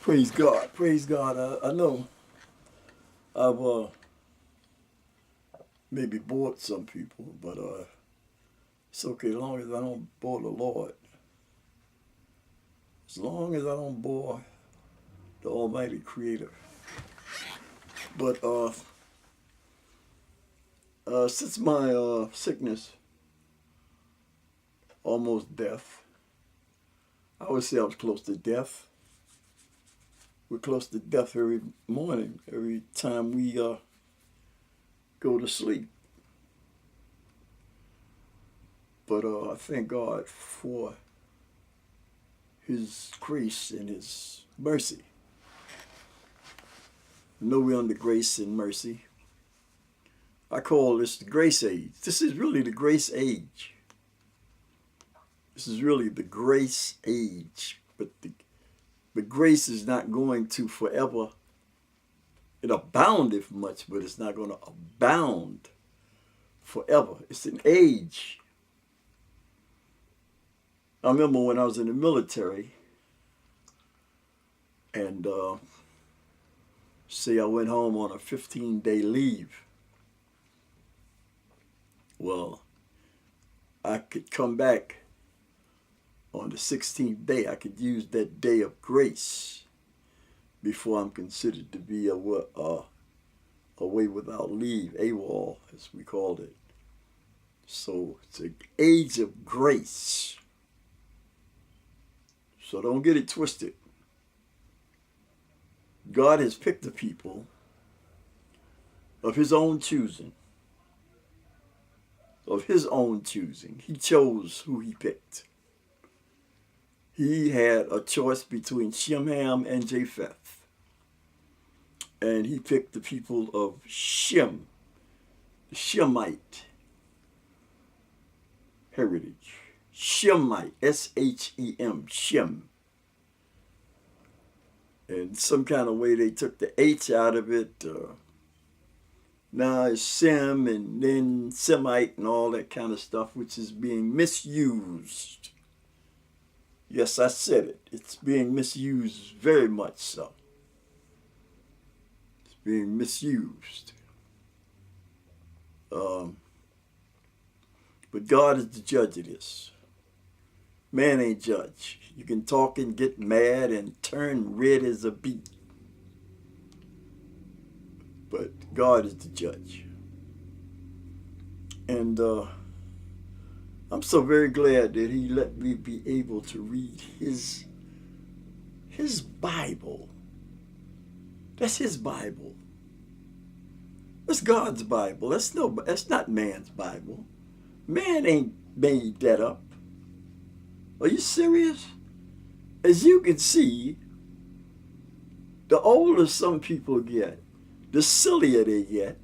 Praise God. Praise God. I know I've maybe bored some people, but it's okay as long as I don't bore the Lord. As long as I don't bore the Almighty Creator. But since my sickness, almost death, I would say I was close to death. We're close to death every morning, every time we go to sleep. But I thank God for His grace and His mercy. I know we're under grace and mercy. I call this the grace age. This is really the grace age. This is really the grace age. But grace is not going to forever. It aboundeth much, but it's not going to abound forever. It's an age. I remember when I was in the military, and say I went home on a 15-day leave. Well, I could come back on the 16th day. I could use that day of grace before I'm considered to be away without leave, AWOL, as we called it. So it's an age of grace. So don't get it twisted. God has picked the people of His own choosing. Of His own choosing. He chose who He picked. He had a choice between Shem, Ham, and Japheth. And He picked the people of Shem, the Shemite heritage. Shemite, S-H-E-M, Shem. And some kind of way they took the H out of it. Now it's Sem and then Semite and all that kind of stuff, which is being misused. Yes, I said it. It's being misused, very much so. It's being misused. But God is the judge of this. Man ain't judge. You can talk and get mad and turn red as a beet. But God is the judge. And I'm so very glad that He let me be able to read His Bible. That's His Bible. That's God's Bible. That's not man's Bible. Man ain't made that up. Are you serious? As you can see, the older some people get, the sillier they get.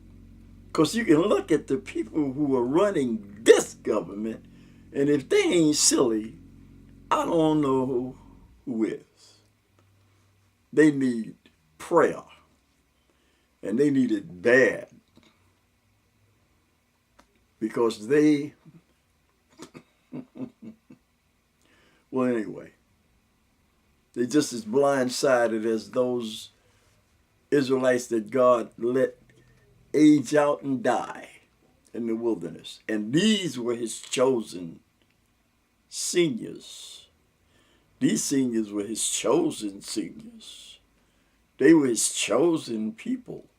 Because you can look at the people who are running this government, and if they ain't silly, I don't know who is. They need prayer, and they need it bad. Because they... Well, anyway, they're just as blindsided as those Israelites that God let age out and die in the wilderness. And these were His chosen seniors. These seniors were His chosen seniors. They were His chosen people.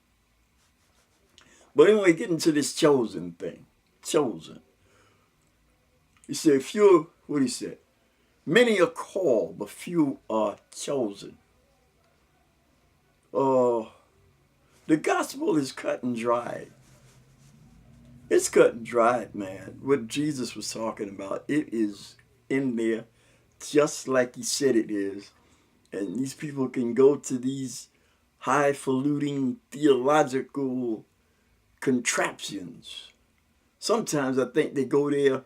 But anyway, getting to this chosen thing. Chosen. He said, few, what he said? Many are called, but few are chosen. The gospel is cut and dried. It's cut and dried, man. What Jesus was talking about, it is in there just like He said it is. And these people can go to these highfalutin theological contraptions. Sometimes I think they go there,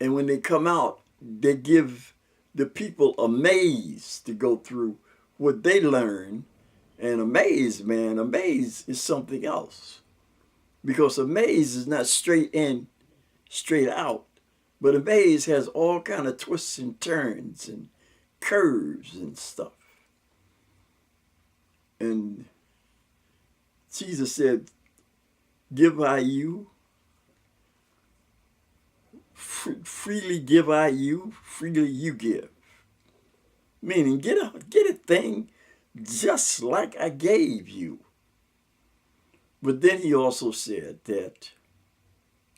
and when they come out, they give the people a maze to go through what they learn. And a maze, man, a maze is something else. Because a maze is not straight in, straight out, But a maze has all kind of twists and turns and curves and stuff. And Jesus said, give I you, freely give I you, freely you give. Meaning, get a thing just like I gave you. But then he also said that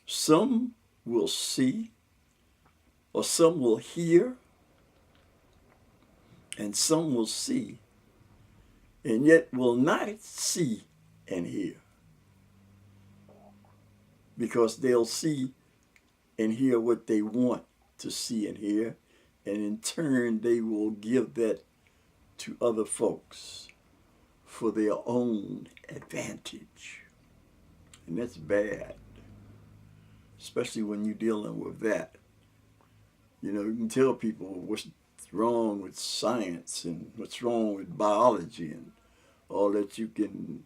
some will see, or some will hear, and some will see, and yet will not see and hear. Because they'll see and hear what they want to see and hear, and in turn they will give that to other folks for their own advantage. And that's bad, especially when you're dealing with that. You know, you can tell people what's wrong with science and what's wrong with biology and all that. You can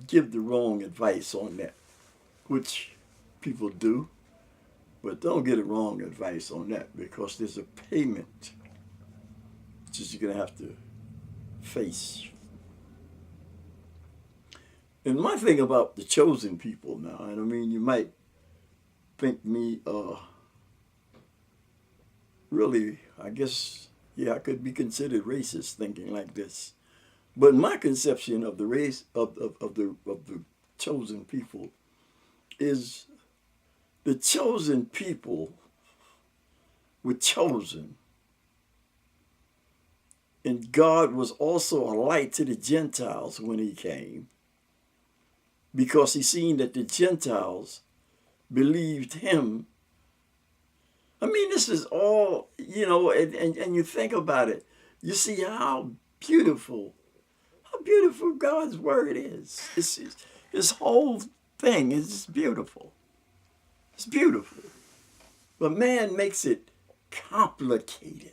give the wrong advice on that, which people do, but don't get the wrong advice on that, because there's a payment which is you're going to have to face. And my thing about the chosen people now, and I mean, you might think me really, I guess, yeah, I could be considered racist thinking like this. But my conception of the race of the chosen people is the chosen people were chosen. And God was also a light to the Gentiles when he came, because he seen that the Gentiles believed him. I mean, this is all, you know, and you think about it, you see how beautiful God's word is. His whole thing is beautiful. It's beautiful. But man makes it complicated.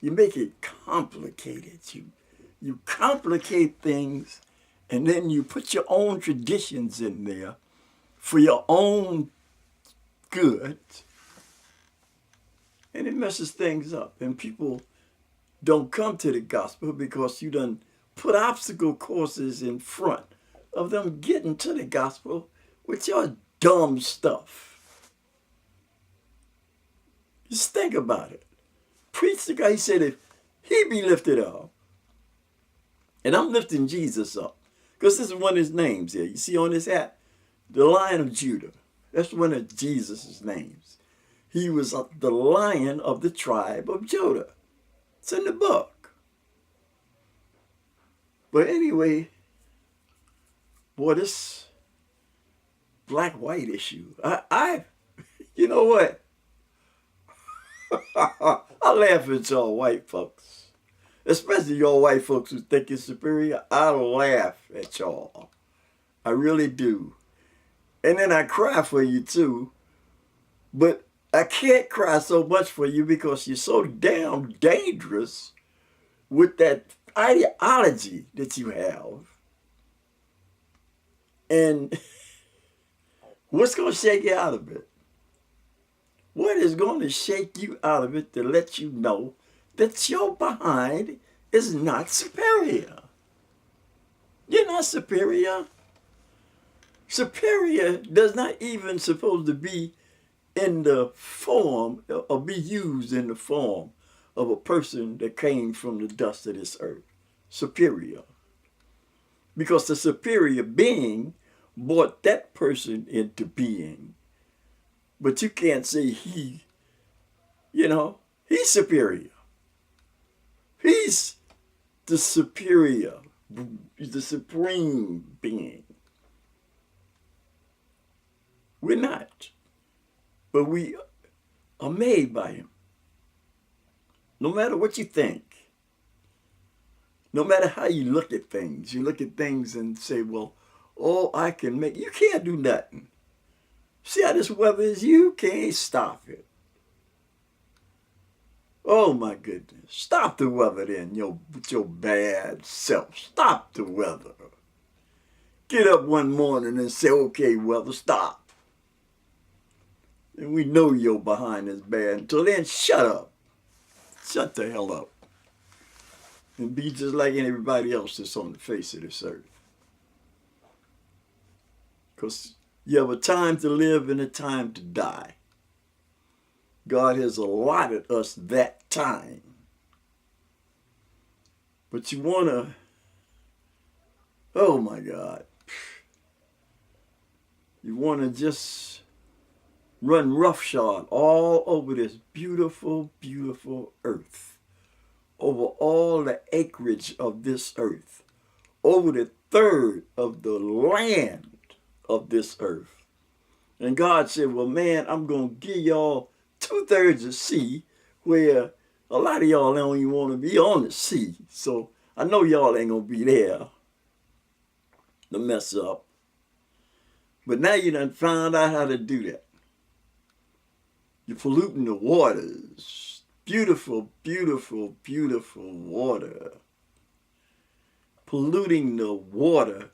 You make it complicated. You complicate things, and then you put your own traditions in there for your own good, and it messes things up. And people don't come to the gospel because you done put obstacle courses in front of them getting to the gospel with your dumb stuff. Just think about it. Preach the guy. He said, if he be lifted up, and I'm lifting Jesus up, because this is one of his names here. You see on his hat, the Lion of Judah. That's one of Jesus' names. He was the Lion of the tribe of Judah. It's in the book. But anyway, boy, this black-white issue, you know what? I laugh at y'all white folks, especially y'all white folks who think it's superior. I laugh at y'all. I really do. And then I cry for you too. But I can't cry so much for you because you're so damn dangerous with that ideology that you have. And what's going to shake you out of it? What is going to shake you out of it to let you know that your behind is not superior? You're not superior. Superior does not even supposed to be in the form or be used in the form of a person that came from the dust of this earth. Superior. Because the superior being brought that person into being. But you can't say he, he's superior. He's the superior, the supreme being. We're not. But we are made by him. No matter what you think, no matter how you look at things and say, well, I can make, you can't do nothing. See how this weather is? You can't stop it. Oh my goodness. Stop the weather then, with your bad self. Stop the weather. Get up one morning and say, okay, weather, stop. And we know your behind is bad. Until then, shut up. Shut the hell up. And be just like everybody else that's on the face of this earth. Because you have a time to live and a time to die. God has allotted us that time. But you want to, oh my God, you want to just run roughshod all over this beautiful, beautiful earth, over all the acreage of this earth, over the third of the land of this earth. And God said, well, man, I'm going to give y'all 2/3 of sea, where a lot of y'all don't even want to be on the sea. So I know y'all ain't going to be there to mess up. But now you done found out how to do that. You're polluting the waters. Beautiful, beautiful, beautiful water. Polluting the water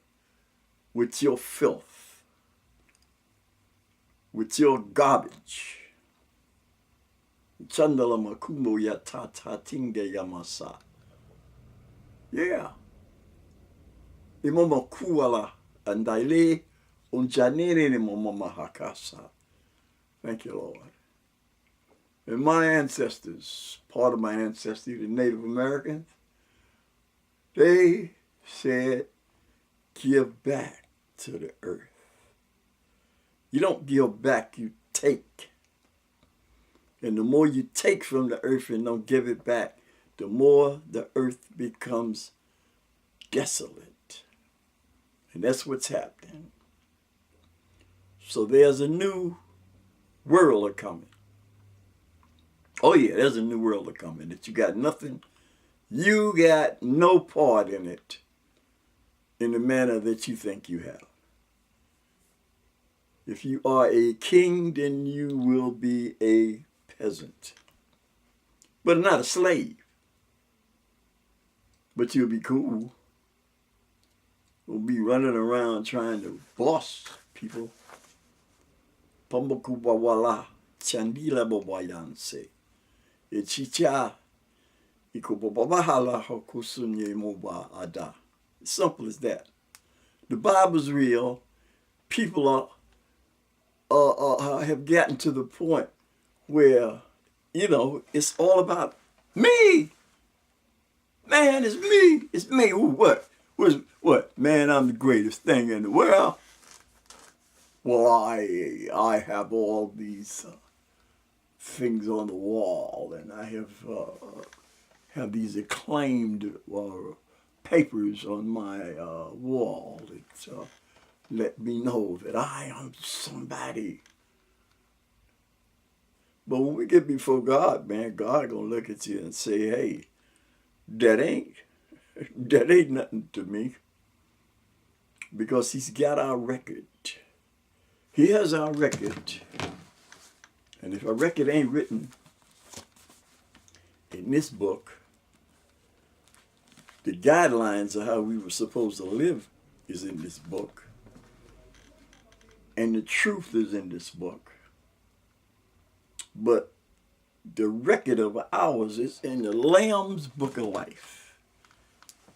with your filth, with your garbage. Chandala makumo ya tata tinge yamasa. Yeah. Imoma kuala andaile unjanere ni mama hakasa. Thank you, Lord. And my ancestors, part of my ancestry, the Native Americans, they said, give back to the earth. You don't give back, you take. And the more you take from the earth and don't give it back, the more the earth becomes desolate. And that's what's happening. So there's a new world a-coming. Oh yeah, there's a new world a-coming that you got nothing, you got no part in it in the manner that you think you have. If you are a king, then you will be a peasant, but not a slave. But you'll be cool. You'll be running around trying to boss people. Pambakubawala, chandila babayanse, echicha, ikobabahala hokusunye moba ada. Simple as that. The Bible's real. People have gotten to the point where, you know, it's all about me. Man, it's me. It's me. Who, what? What? Man, I'm the greatest thing in the world. Well, I have all these things on the wall, and I have these acclaimed papers on my wall that let me know that I am somebody. But when we get before God, man, God gonna look at you and say, hey, that ain't nothing to me. Because he's got our record. He has our record. And if our record ain't written in this book, the guidelines of how we were supposed to live is in this book. And the truth is in this book. But the record of ours is in the Lamb's Book of Life.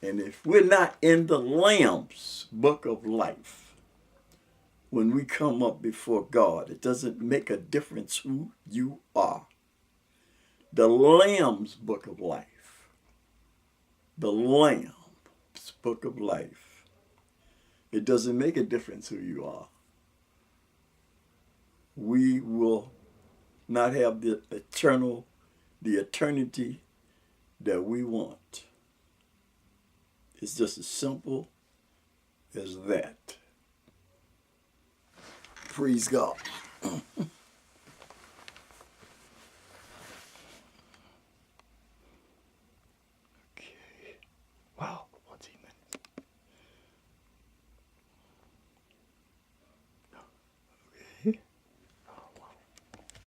And if we're not in the Lamb's Book of Life, when we come up before God, it doesn't make a difference who you are. The Lamb's Book of Life. The Lamb's Book of Life. It doesn't make a difference who you are. We will not have the eternity that we want. It's just as simple as that. Praise God.